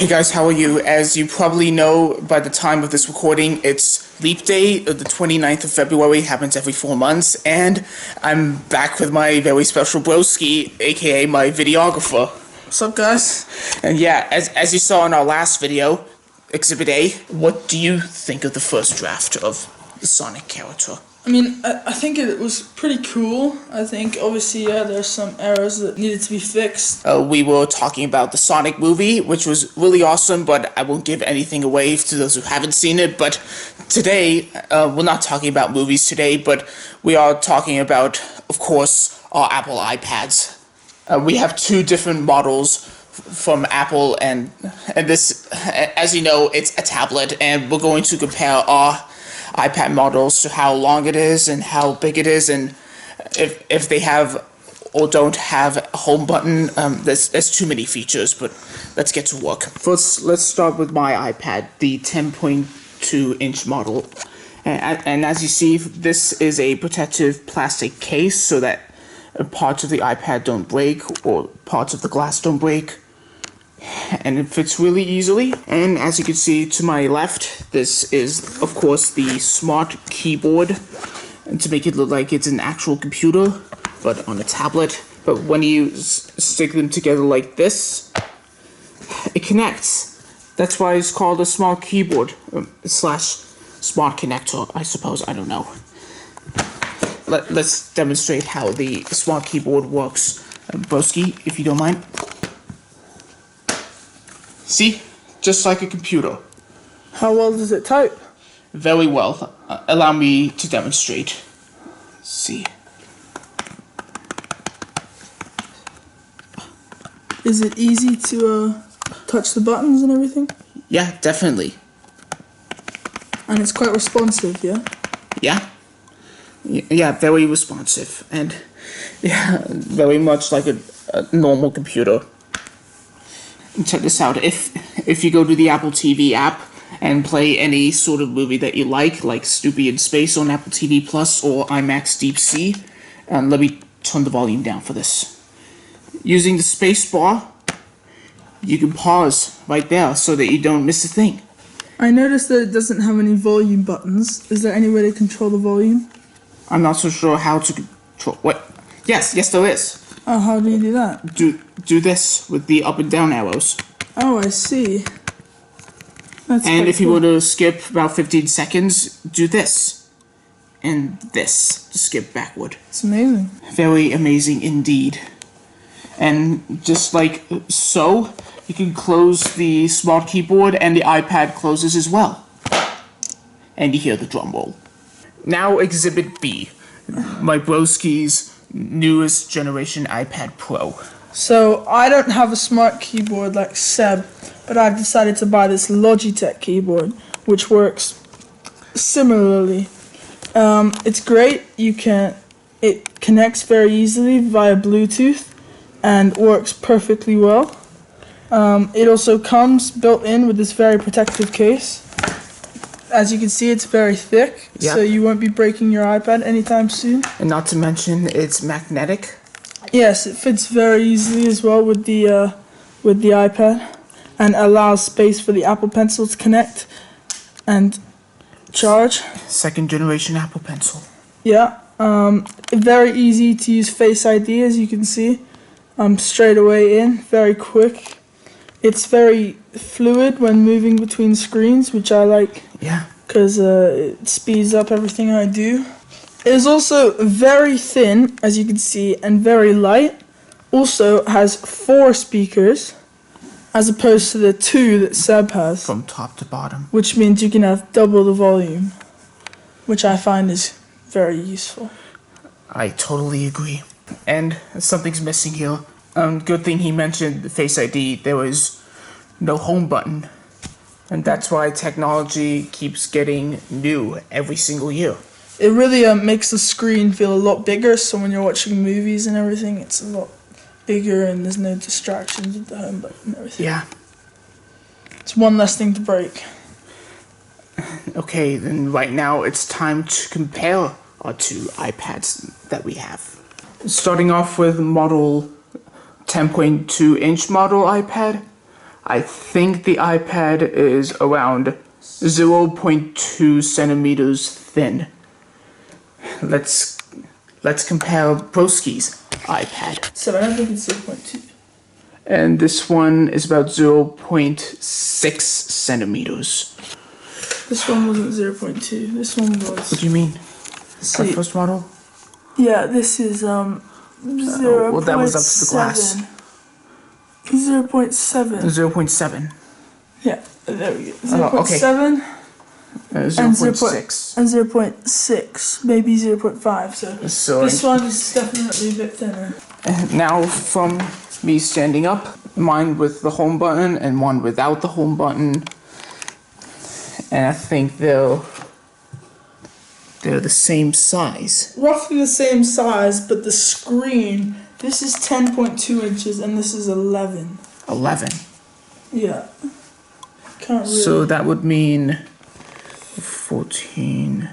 Hey guys, how are you? As you probably know by the time of this recording, it's Leap Day, the 29th of February, happens every 4 months, and I'm back with my very special broski, aka my videographer. What's up, guys? And yeah, as you saw in our last video, Exhibit A, what do you think of the first draft of the Sonic character? I mean, I think it was pretty cool. I think, obviously, there's some errors that needed to be fixed. We were talking about the Sonic movie, which was really awesome, but I won't give anything away to those who haven't seen it. But today, we're not talking about movies today, but we are talking about, of course, our Apple iPads. We have two different models from Apple, and this, as you know, it's a tablet, and we're going to compare our iPad models to how long it is and how big it is, and if they have or don't have a home button. There's too many features, but let's get to work. First, let's start with my iPad, the 10.2-inch model. And as you see, this is a protective plastic case so that parts of the iPad don't break or parts of the glass don't break. And it fits really easily. And as you can see to my left, this is, of course, the smart keyboard, and to make it look like it's an actual computer, but on a tablet. But when you stick them together like this, it connects. That's why it's called a smart keyboard, slash smart connector, I suppose. I don't know. Let's demonstrate how the smart keyboard works. Broski, if you don't mind. See? Just like a computer. How well does it type? Very well. Allow me to demonstrate. See. Is it easy to touch the buttons and everything? Yeah, definitely. And it's quite responsive, yeah? Yeah. Yeah, very responsive. And yeah, very much like a normal computer. And check this out. If you go to the Apple TV app and play any sort of movie that you like Snoopy in Space on Apple TV Plus or IMAX Deep Sea, let me turn the volume down for this. Using the space bar, you can pause right there so that you don't miss a thing. I noticed that it doesn't have any volume buttons. Is there any way to control the volume? I'm not so sure how to control. What? Yes, there is. Oh, how do you do that? Do this with the up and down arrows. Oh, I see. That's and if cool. you want to skip about 15 seconds, do this. And this to skip backward. It's amazing. Very amazing indeed. And just like so, you can close the smart keyboard and the iPad closes as well. And you hear the drum roll. Now Exhibit B, my broski's newest generation iPad Pro. So, I don't have a smart keyboard like Seb, but I've decided to buy this Logitech keyboard, which works similarly. It's great. It connects very easily via Bluetooth and works perfectly well. It also comes built in with this very protective case. As you can see, it's very thick, yeah. So you won't be breaking your iPad anytime soon. And not to mention, it's magnetic. Yes, it fits very easily as well with the iPad, and allows space for the Apple Pencil to connect and charge. Second generation Apple Pencil. Yeah, very easy to use Face ID, as you can see. Straight away in, very quick. It's very fluid when moving between screens, which I like. Yeah. Because it speeds up everything I do. It is also very thin, as you can see, and very light. Also has 4 speakers, as opposed to the 2 that Seb has. From top to bottom. Which means you can have double the volume, which I find is very useful. I totally agree. And something's missing here. Good thing he mentioned the Face ID. There was no home button. And that's why technology keeps getting new every single year. It really makes the screen feel a lot bigger, so when you're watching movies and everything, it's a lot bigger and there's no distractions with the home button and everything. Yeah. It's one less thing to break. Okay, then right now it's time to compare our two iPads that we have. Starting off with model 10.2-inch model iPad, I think the iPad is around 0.2 centimeters thin. Let's compare broski's iPad. So I don't think it's 0.2. And this one is about 0.6 centimeters. This one wasn't 0.2. This one was. What do you mean? Our See, first model? yeah, this is 0. Well, that was up to the glass. 0.7. 0.7. Yeah, there we go. Oh, okay. 0.7 and 0.6. and 0.6, maybe 0.5. So this one is definitely a bit thinner. Now from me standing up, mine with the home button and one without the home button. And I think they're the same size. Roughly the same size, but the screen, this is 10.2 inches and this is 11. 11. Yeah. Can't really. So that would mean 14.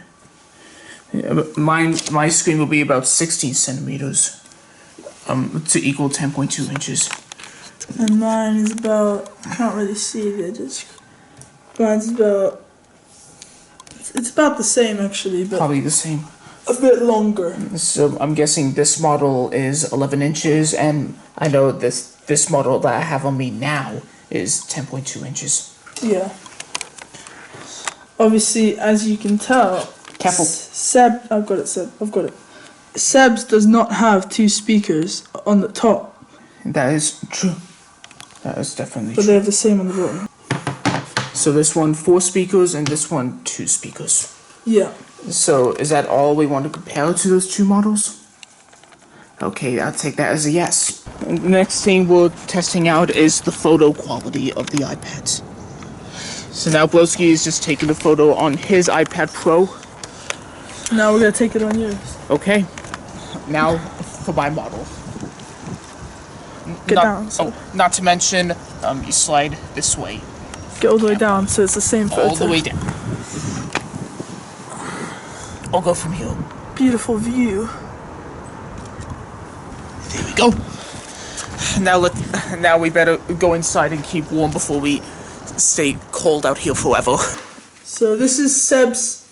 Yeah, but my screen will be about 16 centimeters. To equal 10.2 inches. And mine is about, I can't really see the edges. Mine's about, it's about the same actually, but Probably the same. a bit longer. So I'm guessing this model is 11 inches, and I know this model that I have on me now is 10.2 inches. Yeah. Obviously, as you can tell, Careful. I've got it. Seb's does not have 2 speakers on the top, That is true. That is definitely but true. they have the same on the bottom. So this one 4 speakers and this one 2 speakers. Yeah. So is that all we want to compare to those 2 models? Okay, I'll take that as a yes. And the next thing we're testing out is the photo quality of the iPads. So now Broski is just taking a photo on his iPad Pro. Now we're gonna take it on yours. Okay. Now for my model. Get down. So Not to mention, you slide this way. get all the way down, so it's the same photo. All the way down. I'll go from here. Beautiful view. There we go. Now we better go inside and keep warm before we stay cold out here forever. So this is Seb's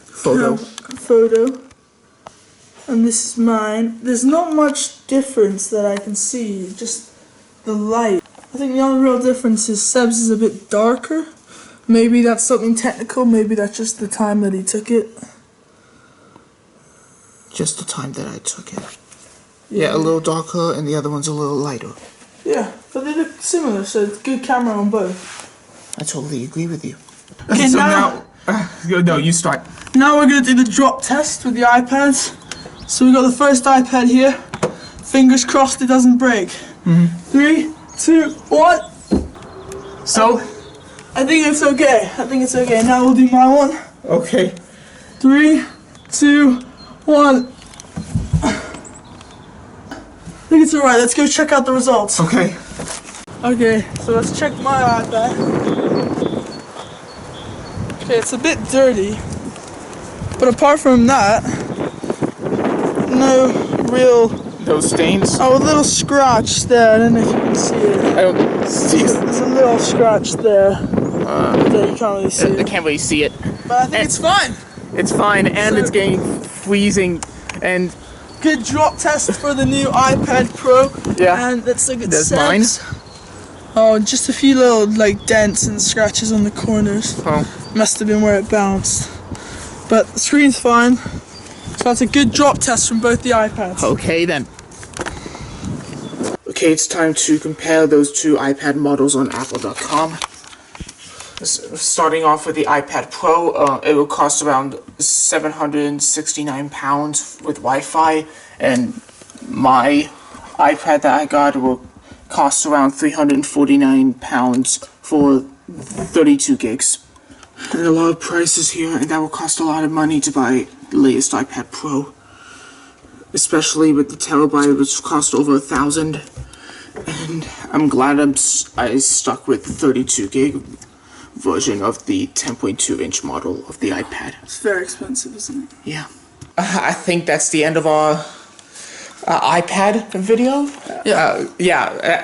Photo. photo, and this is mine. There's not much difference that I can see, just the light. I think the only real difference is Seb's is a bit darker. Maybe that's something technical, maybe that's just the time that he took it. Just the time that I took it. Yeah, a little darker, and the other one's a little lighter. Yeah, but they look similar, so it's good camera on both. I totally agree with you. Okay, so now no, you start. Now we're going to do the drop test with the iPads. So we got the first iPad here. Fingers crossed it doesn't break. 3, 2, 1. So, I think it's okay. Now we'll do my one. okay. 3, 2, 1. I think it's alright. Let's go check out the results. Okay. Okay, so let's check my iPad. Okay, it's a bit dirty. But apart from that, no real... Those stains? Oh, a little scratch there. I don't know if you can see it. I don't see it. There's a little scratch there. That you can't really see I it. can't really see it. But I think it's fine. It's fine, and So- it's getting freezing, and Good drop test for the new iPad Pro. Yeah. And let's look at That's Seb's. Oh, just a few little like dents and scratches on the corners. oh, Must have been where it bounced. But the screen's fine. So that's a good drop test from both the iPads. okay then. Okay, it's time to compare those 2 iPad models on Apple.com. Starting off with the iPad Pro, it will cost around £769 with Wi-Fi, and my iPad that I got will cost around £349 for 32 gigs. And a lot of prices here, and that will cost a lot of money to buy the latest iPad Pro, especially with the terabyte, which cost over $1,000. And I'm glad I stuck with the 32 gig version of the 10.2 inch model of the iPad. It's very expensive, isn't it? Yeah. I think that's the end of our iPad video. Yeah,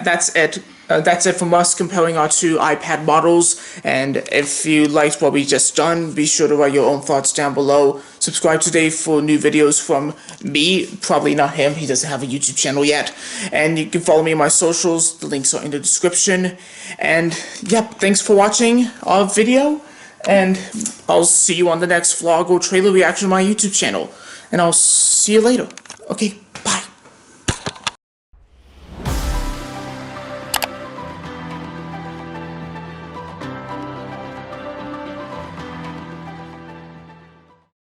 that's it. That's it from us comparing our two iPad models, and if you liked what we just done, be sure to write your own thoughts down below. Subscribe today for new videos from me, probably not him, he doesn't have a YouTube channel yet, and you can follow me on my socials, the links are in the description, and yep, thanks for watching our video, and I'll see you on the next vlog or trailer reaction on my YouTube channel, and I'll see you later. Okay,